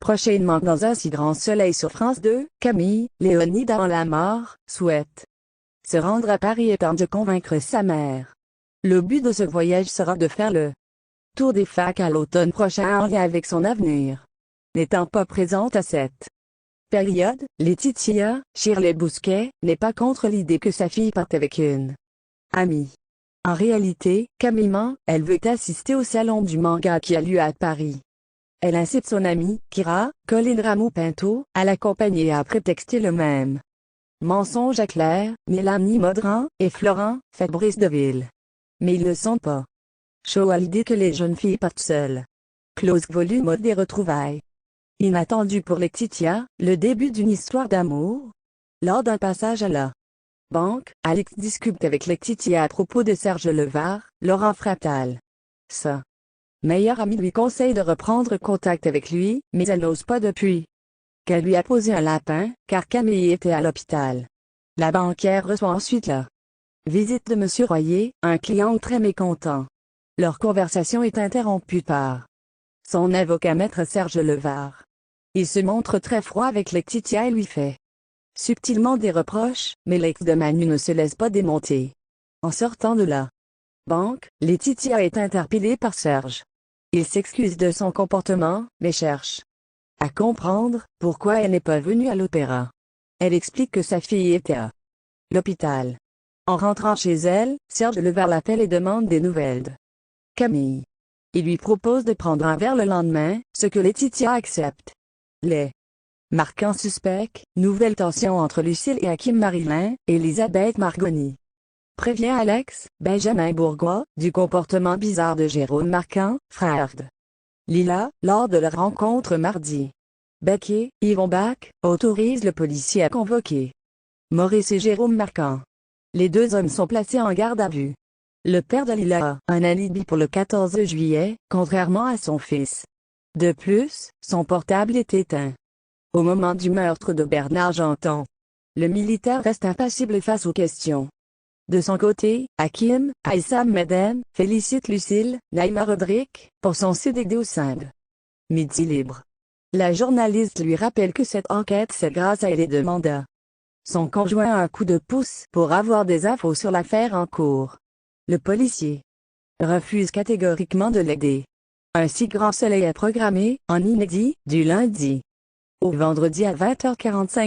Prochainement dans un si grand soleil sur France 2, Camille, Léonie dans La Mort, souhaite se rendre à Paris et tente de convaincre sa mère. Le but de ce voyage sera de faire le tour des facs à l'automne prochain en lien avec son avenir. N'étant pas présente à cette période, Laetitia, Shirley Bousquet, n'est pas contre l'idée que sa fille parte avec une amie. En réalité, Camille ment, elle veut assister au salon du manga qui a lieu à Paris. Elle incite son amie, Kira, Colline Rameau-Pinto, à l'accompagner et à prétexter le même mensonge à Claire, Mélanie Modran, et Florent, Fabrice Deville. Mais ils ne sont pas chauds à l'idée que les jeunes filles partent seules. Close volume des retrouvailles. Inattendu pour Laetitia, le début d'une histoire d'amour. Lors d'un passage à la banque, Alex discute avec Laetitia à propos de Serge Levard, Laurent Fratal. Sa meilleure amie lui conseille de reprendre contact avec lui, mais elle n'ose pas depuis qu'elle lui a posé un lapin, car Camille était à l'hôpital. La banquière reçoit ensuite la visite de Monsieur Royer, un client très mécontent. Leur conversation est interrompue par son avocat maître Serge Levard. Il se montre très froid avec Laetitia et lui fait subtilement des reproches, mais l'ex de Manu ne se laisse pas démonter. En sortant de la banque, Laetitia est interpellée par Serge. Il s'excuse de son comportement, mais cherche à comprendre pourquoi elle n'est pas venue à l'opéra. Elle explique que sa fille était à l'hôpital. En rentrant chez elle, Serge Levard l'appelle et demande des nouvelles de Camille. Il lui propose de prendre un verre le lendemain, ce que Laetitia accepte. Les marquants suspects, nouvelle tension entre Lucille et Hakim Marilyn, Elisabeth Margoni prévient Alex, Benjamin Bourgois, du comportement bizarre de Jérôme Marquand, frère de Lila, lors de leur rencontre mardi. Becky, Yvon Bach, autorise le policier à convoquer Maurice et Jérôme Marquand. Les deux hommes sont placés en garde à vue. Le père de Lila a un alibi pour le 14 juillet, contrairement à son fils. De plus, son portable est éteint au moment du meurtre de Bernard Janton. Le militaire reste impassible face aux questions. De son côté, Hakim, Aïssa Meden, félicite Lucille, Naïma Rodrigue, pour son CDD au sein de Midi Libre. La journaliste lui rappelle que cette enquête c'est grâce à elle et demande à son conjoint un coup de pouce pour avoir des infos sur l'affaire en cours. Le policier refuse catégoriquement de l'aider. Un si grand soleil est programmé, en inédit, du lundi au vendredi à 20h45.